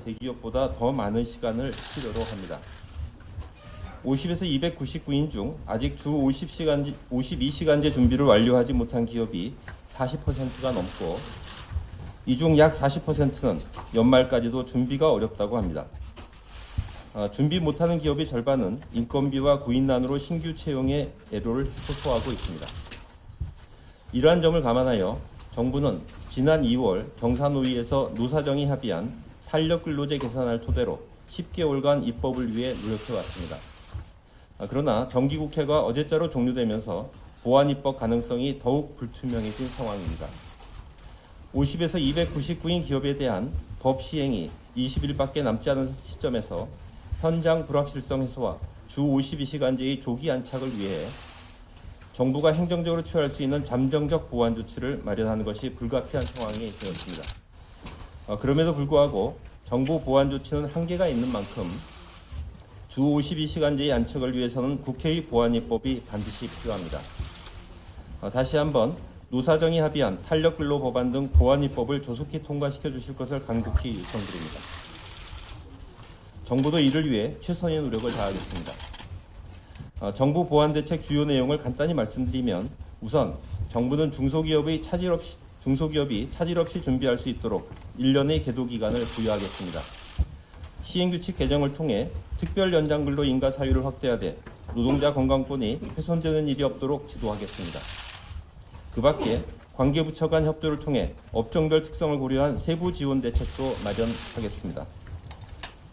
대기업보다 더 많은 시간을 필요로 합니다. 50에서 299인 중 아직 주 52시간제 준비를 완료하지 못한 기업이 40%가 넘고 이 중 약 40%는 연말까지도 준비가 어렵다고 합니다. 준비 못하는 기업의 절반은 인건비와 구인난으로 신규 채용에 애로를 호소하고 있습니다. 이러한 점을 감안하여 정부는 지난 2월 경사노위에서 노사정이 합의한 탄력근로제 개선을 토대로 10개월간 입법을 위해 노력해왔습니다. 그러나 정기국회가 어제자로 종료되면서 보완 입법 가능성이 더욱 불투명해진 상황입니다. 50에서 299인 기업에 대한 법 시행이 20일밖에 남지 않은 시점에서 현장 불확실성 해소와 주 52시간제의 조기 안착을 위해 정부가 행정적으로 취할 수 있는 잠정적 보완 조치를 마련하는 것이 불가피한 상황이 되었습니다. 그럼에도 불구하고 정부 보완 조치는 한계가 있는 만큼 주 52시간제의 안착을 위해서는 국회의 보완 입법이 반드시 필요합니다. 다시 한번 노사정이 합의한 탄력근로 법안 등 보완 입법을 조속히 통과시켜 주실 것을 간곡히 요청드립니다. 정부도 이를 위해 최선의 노력을 다하겠습니다. 정부 보완 대책 주요 내용을 간단히 말씀드리면 우선 정부는 중소기업이 차질 없이 준비할 수 있도록 1년의 계도 기간을 부여하겠습니다. 시행규칙 개정을 통해 특별 연장근로 인가 사유를 확대하되 노동자 건강권이 훼손되는 일이 없도록 지도하겠습니다. 그 밖에 관계부처 간 협조를 통해 업종별 특성을 고려한 세부 지원 대책도 마련하겠습니다.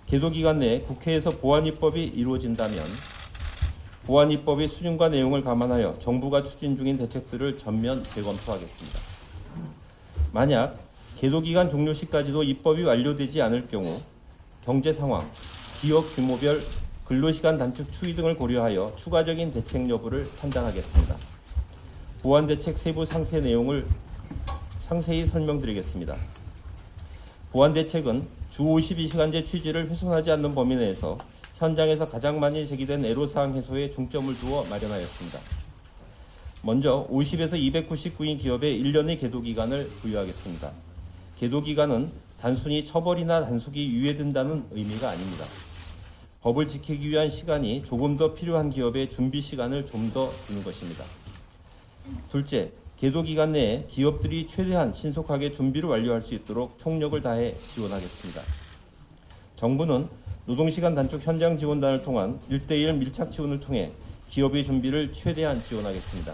계도 기간 내에 국회에서 보완 입법이 이루어진다면 보완 입법의 수준과 내용을 감안하여 정부가 추진 중인 대책들을 전면 재검토하겠습니다. 만약 계도 기간 종료 시까지도 입법이 완료되지 않을 경우 경제 상황, 기업 규모별 근로시간 단축 추이 등을 고려하여 추가적인 대책 여부를 판단하겠습니다. 보완 대책 세부 상세 내용을 상세히 설명드리겠습니다. 보완 대책은 주 52시간제 취지를 훼손하지 않는 범위 내에서 현장에서 가장 많이 제기된 애로사항 해소에 중점을 두어 마련하였습니다. 먼저 50에서 299인 기업에 1년의 계도 기간을 부여하겠습니다. 계도 기간은 단순히 처벌이나 단속이 유예된다는 의미가 아닙니다. 법을 지키기 위한 시간이 조금 더 필요한 기업의 준비 시간을 좀 더 두는 것입니다. 둘째, 계도 기간 내에 기업들이 최대한 신속하게 준비를 완료할 수 있도록 총력을 다해 지원하겠습니다. 정부는 노동시간 단축 현장 지원단을 통한 1:1 밀착 지원을 통해 기업의 준비를 최대한 지원하겠습니다.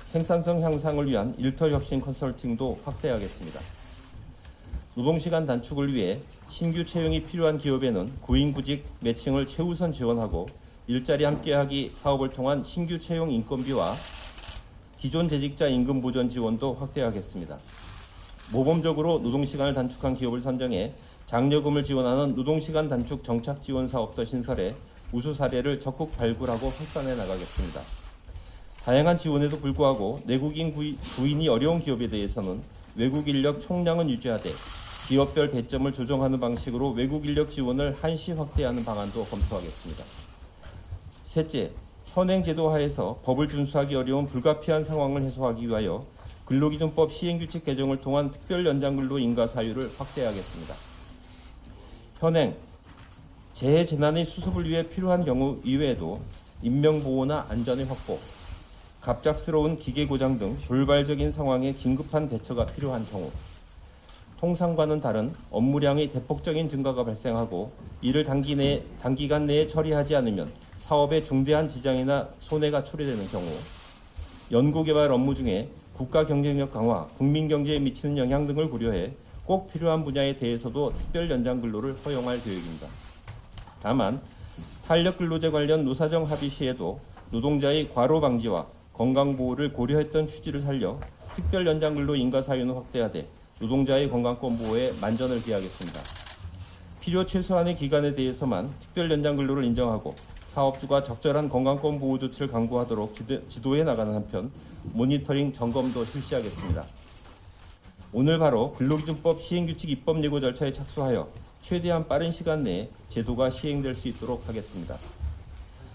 생산성 향상을 위한 일터 혁신 컨설팅도 확대하겠습니다. 노동시간 단축을 위해 신규 채용이 필요한 기업에는 구인구직 매칭을 최우선 지원하고 일자리 함께하기 사업을 통한 신규 채용 인건비와 기존 재직자 임금 보전 지원도 확대하겠습니다. 모범적으로 노동시간을 단축한 기업을 선정해 장려금을 지원하는 노동시간 단축 정착 지원 사업도 신설해 우수 사례를 적극 발굴하고 확산해 나가겠습니다. 다양한 지원에도 불구하고 내국인 구인이 어려운 기업에 대해서는 외국 인력 총량은 유지하되 기업별 배점을 조정하는 방식으로 외국 인력 지원을 한시 확대하는 방안도 검토하겠습니다. 셋째, 현행 제도 하에서 법을 준수하기 어려운 불가피한 상황을 해소하기 위하여 근로기준법 시행규칙 개정을 통한 특별 연장근로 인가 사유를 확대하겠습니다. 현행 재해 재난의 수습을 위해 필요한 경우 이외에도 인명보호나 안전의 확보, 갑작스러운 기계 고장 등 돌발적인 상황에 긴급한 대처가 필요한 경우, 통상과는 다른 업무량의 대폭적인 증가가 발생하고 이를 단기간 내에 처리하지 않으면 사업에 중대한 지장이나 손해가 초래되는 경우, 연구개발 업무 중에 국가 경쟁력 강화, 국민 경제에 미치는 영향 등을 고려해 꼭 필요한 분야에 대해서도 특별 연장 근로를 허용할 계획입니다. 다만 탄력근로제 관련 노사정 합의 시에도 노동자의 과로 방지와 건강보호를 고려했던 취지를 살려 특별 연장 근로 인가 사유는 확대하되 노동자의 건강권 보호에 만전을 기하겠습니다. 필요 최소한의 기간에 대해서만 특별 연장 근로를 인정하고 사업주가 적절한 건강권 보호 조치를 강구하도록 지도해 나가는 한편 모니터링 점검도 실시하겠습니다. 오늘 바로 근로기준법 시행규칙 입법 예고 절차에 착수하여 최대한 빠른 시간 내에 제도가 시행될 수 있도록 하겠습니다.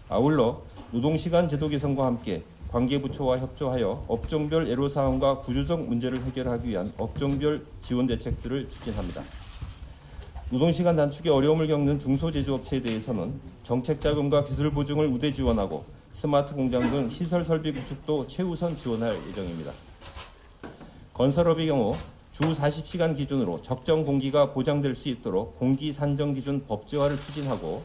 아울러 노동시간 제도 개선과 함께 관계부처와 협조하여 업종별 애로사항과 구조적 문제를 해결하기 위한 업종별 지원 대책들을 추진합니다. 노동시간 단축에 어려움을 겪는 중소제조업체에 대해서는 정책자금과 기술 보증을 우대 지원하고 스마트 공장 등 시설 설비 구축도 최우선 지원할 예정입니다. 건설업의 경우 주 40시간 기준으로 적정 공기가 보장될 수 있도록 공기 산정 기준 법제화를 추진하고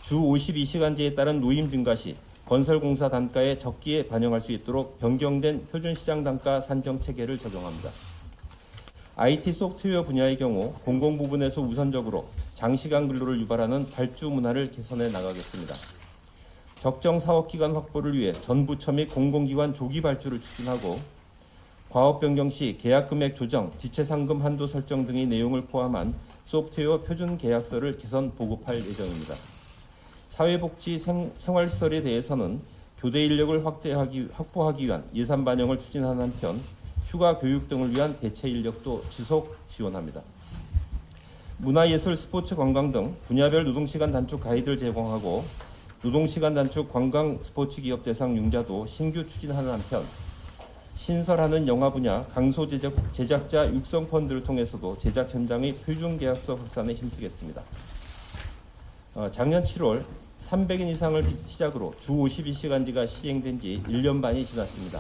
주 52시간제에 따른 노임 증가 시 건설공사 단가에 적기에 반영할 수 있도록 변경된 표준시장 단가 산정 체계를 적용합니다. IT 소프트웨어 분야의 경우 공공 부분에서 우선적으로 장시간 근로를 유발하는 발주 문화를 개선해 나가겠습니다. 적정 사업 기간 확보를 위해 전 부처 및 공공기관 조기 발주를 추진하고 과업 변경 시 계약 금액 조정, 지체 상금 한도 설정 등의 내용을 포함한 소프트웨어 표준 계약서를 개선 보급할 예정입니다. 사회복지 생활시설에 대해서는 교대 인력을 확보하기 위한 예산 반영을 추진하는 한편 휴가 교육 등을 위한 대체 인력도 지속 지원합니다. 문화예술, 스포츠, 관광 등 분야별 노동시간 단축 가이드를 제공하고 노동시간 단축 관광 스포츠 기업 대상 융자도 신규 추진하는 한편 신설하는 영화 분야 강소 제작자 육성 펀드를 통해서도 제작 현장의 표준 계약서 확산에 힘쓰겠습니다. 작년 7월 300인 이상을 시작으로 주 52시간제가 시행된 지 1년 반이 지났습니다.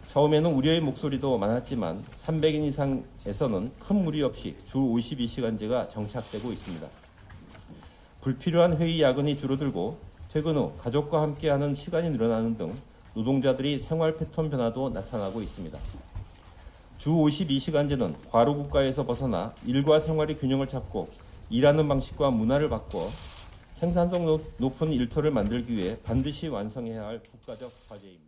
처음에는 우려의 목소리도 많았지만 300인 이상에서는 큰 무리 없이 주 52시간제가 정착되고 있습니다. 불필요한 회의 야근이 줄어들고 퇴근 후 가족과 함께하는 시간이 늘어나는 등 노동자들이 생활 패턴 변화도 나타나고 있습니다. 주 52시간제는 과로국가에서 벗어나 일과 생활의 균형을 찾고 일하는 방식과 문화를 바꿔 생산성 높은 일터를 만들기 위해 반드시 완성해야 할 국가적 과제입니다.